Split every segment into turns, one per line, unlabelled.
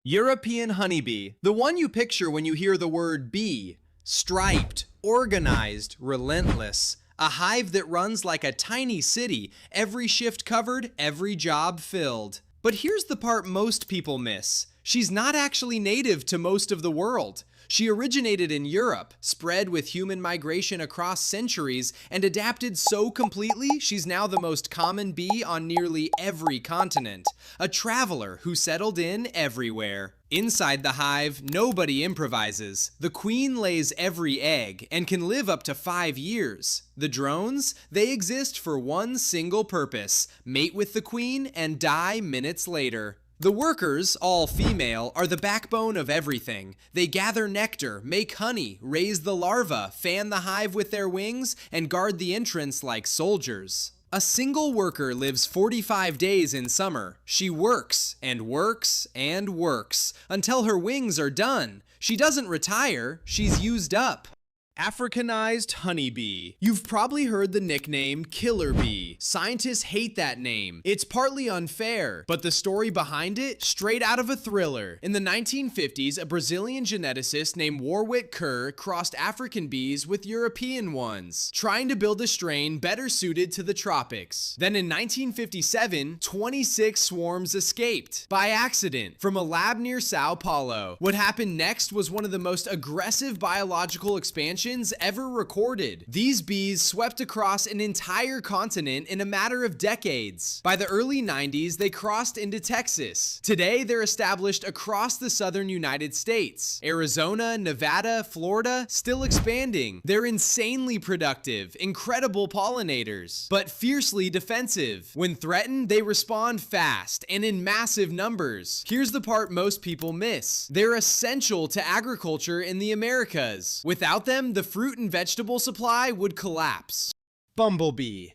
European honeybee, the one you picture when you hear the word bee. Striped, organized, relentless. A hive that runs like a tiny city, every shift covered, every job filled. But here's the part most people miss. She's not actually native to most of the world. She originated in Europe, spread with human migration across centuries, and adapted so completely she's now the most common bee on nearly every continent. A traveler who settled in everywhere. Inside the hive, nobody improvises. The queen lays every egg and can live up to 5 years. The drones, they exist for one single purpose: mate with the queen and die minutes later. The workers, all female, are the backbone of everything. They gather nectar, make honey, raise the larvae, fan the hive with their wings, and guard the entrance like soldiers. A single worker lives 45 days in summer. She works and works and works until her wings are done. She doesn't retire, she's used up. Africanized Honeybee. You've probably heard the nickname Killer Bee. Scientists hate that name. It's partly unfair, but the story behind it, straight out of a thriller. In the 1950s, a Brazilian geneticist named Warwick Kerr crossed African bees with European ones, trying to build a strain better suited to the tropics. Then in 1957, 26 swarms escaped by accident from a lab near Sao Paulo. What happened next was one of the most aggressive biological expansions ever recorded. These bees swept across an entire continent in a matter of decades. By the early 90s, they crossed into Texas. Today, they're established across the southern United States. Arizona, Nevada, Florida, still expanding. They're insanely productive, incredible pollinators, but fiercely defensive. When threatened, they respond fast and in massive numbers. Here's the part most people miss. They're essential to agriculture in the Americas. Without them, the fruit and vegetable supply would collapse. Bumblebee.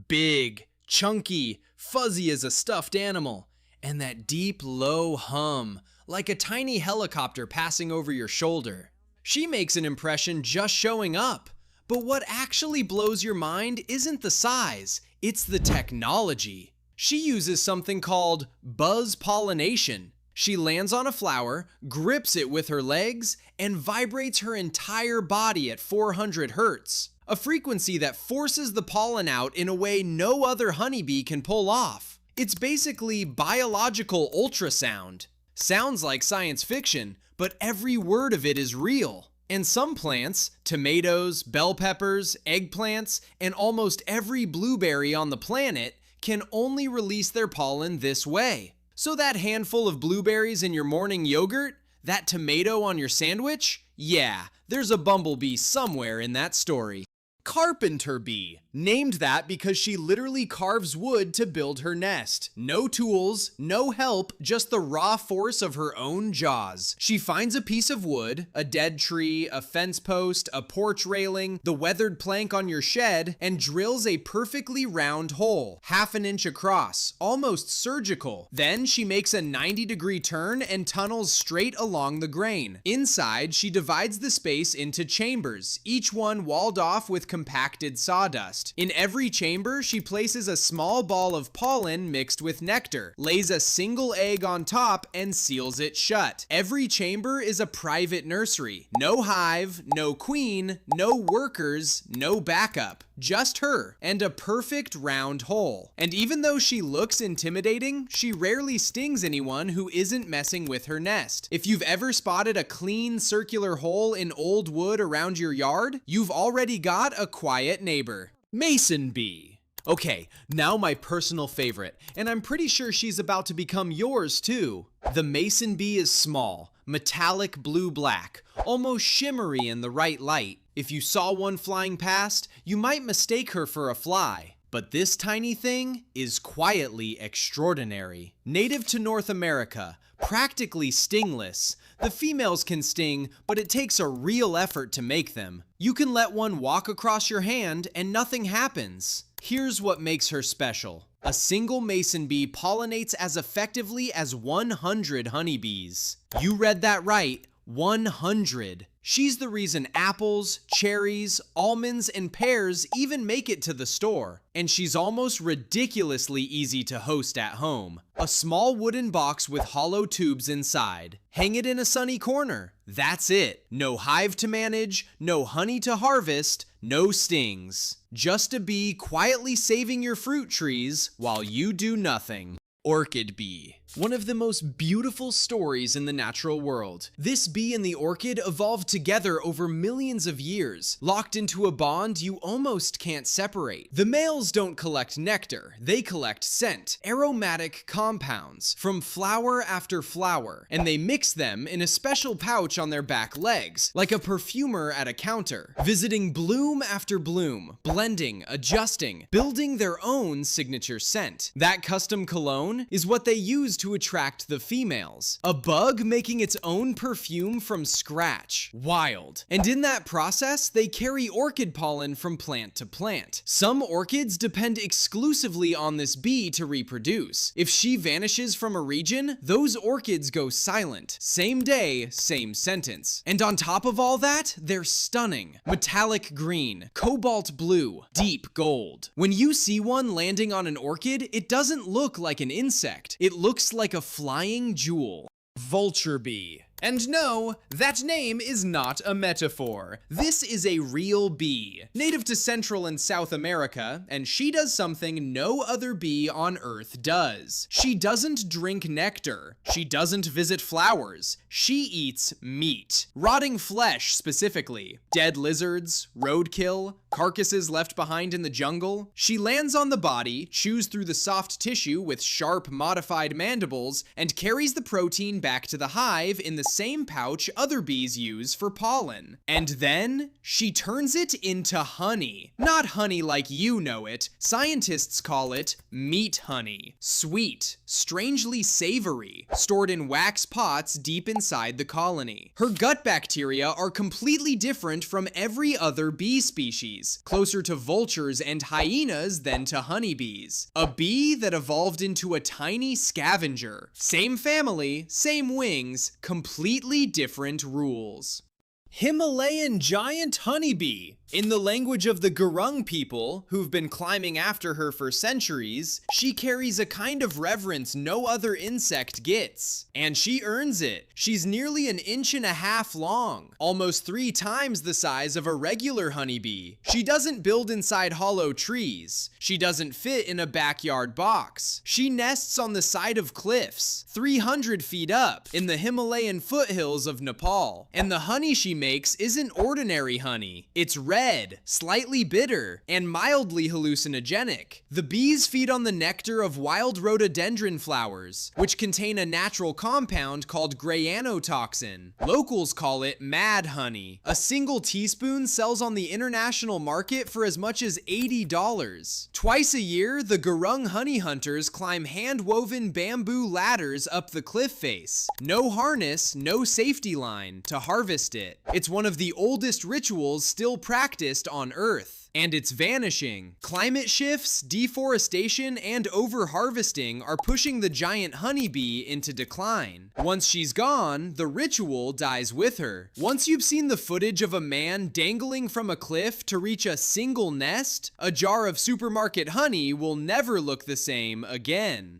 Big, chunky, fuzzy as a stuffed animal, and that deep, low hum, like a tiny helicopter passing over your shoulder. She makes an impression just showing up. But what actually blows your mind isn't the size, it's the technology. She uses something called buzz pollination. She lands on a flower, grips it with her legs, and vibrates her entire body at 400 hertz, a frequency that forces the pollen out in a way no other honeybee can pull off. It's basically biological ultrasound. Sounds like science fiction, but every word of it is real. And some plants, tomatoes, bell peppers, eggplants, and almost every blueberry on the planet can only release their pollen this way. So that handful of blueberries in your morning yogurt, that tomato on your sandwich, yeah, there's a bumblebee somewhere in that story. Carpenter Bee, named that because she literally carves wood to build her nest. No tools, no help, just the raw force of her own jaws. She finds a piece of wood, a dead tree, a fence post, a porch railing, the weathered plank on your shed, and drills a perfectly round hole, half an inch across, almost surgical. Then she makes a 90-degree turn and tunnels straight along the grain. Inside, she divides the space into chambers, each one walled off with compacted sawdust. In every chamber, she places a small ball of pollen mixed with nectar, lays a single egg on top, and seals it shut. Every chamber is a private nursery. No hive, no queen, no workers, no backup. Just her, and a perfect round hole. And even though she looks intimidating, she rarely stings anyone who isn't messing with her nest. If you've ever spotted a clean circular hole in old wood around your yard, you've already got a quiet neighbor. Mason bee. Okay, now my personal favorite, and I'm pretty sure she's about to become yours too. The mason bee is small, metallic blue-black, almost shimmery in the right light. If you saw one flying past, you might mistake her for a fly. But this tiny thing is quietly extraordinary. Native to North America, practically stingless. The females can sting, but it takes a real effort to make them. You can let one walk across your hand and nothing happens. Here's what makes her special. A single mason bee pollinates as effectively as 100 honeybees. You read that right. 100. She's the reason apples, cherries, almonds, and pears even make it to the store. And she's almost ridiculously easy to host at home. A small wooden box with hollow tubes inside. Hang it in a sunny corner. That's it. No hive to manage, no honey to harvest, no stings. Just a bee quietly saving your fruit trees while you do nothing. Orchid Bee. One of the most beautiful stories in the natural world. This bee and the orchid evolved together over millions of years, locked into a bond you almost can't separate. The males don't collect nectar, they collect scent, aromatic compounds from flower after flower, and they mix them in a special pouch on their back legs, like a perfumer at a counter, visiting bloom after bloom, blending, adjusting, building their own signature scent. That custom cologne is what they use to attract the females. A bug making its own perfume from scratch. Wild. And in that process, they carry orchid pollen from plant to plant. Some orchids depend exclusively on this bee to reproduce. If she vanishes from a region, those orchids go silent. Same day, same sentence. And on top of all that, they're stunning. Metallic green, cobalt blue, deep gold. When you see one landing on an orchid, it doesn't look like an insect. It looks like a flying jewel. Vulture Bee. And no, that name is not a metaphor. This is a real bee, native to Central and South America, and she does something no other bee on Earth does. She doesn't drink nectar. She doesn't visit flowers. She eats meat. Rotting flesh, specifically. Dead lizards, roadkill, carcasses left behind in the jungle. She lands on the body, chews through the soft tissue with sharp, modified mandibles, and carries the protein back to the hive in the same pouch other bees use for pollen. And then she turns it into honey. Not honey like you know it. Scientists call it meat honey. Sweet, strangely savory, stored in wax pots deep inside the colony. Her gut bacteria are completely different from every other bee species, closer to vultures and hyenas than to honeybees. A bee that evolved into a tiny scavenger. Same family, same wings, completely different rules. Himalayan giant honeybee. In the language of the Gurung people, who've been climbing after her for centuries, she carries a kind of reverence no other insect gets. And she earns it. She's nearly 1.5 inches long, almost 3 times the size of a regular honeybee. She doesn't build inside hollow trees. She doesn't fit in a backyard box. She nests on the side of cliffs, 300 feet up, in the Himalayan foothills of Nepal. And the honey she makes isn't ordinary honey. It's red, slightly bitter, and mildly hallucinogenic. The bees feed on the nectar of wild rhododendron flowers, which contain a natural compound called grayanotoxin. Locals call it mad honey. A single teaspoon sells on the international market for as much as $80. Twice a year, the Gurung honey hunters climb hand-woven bamboo ladders up the cliff face. No harness, no safety line, to harvest it. It's one of the oldest rituals still practiced on Earth. And it's vanishing. Climate shifts, deforestation, and over-harvesting are pushing the giant honeybee into decline. Once she's gone, the ritual dies with her. Once you've seen the footage of a man dangling from a cliff to reach a single nest, a jar of supermarket honey will never look the same again.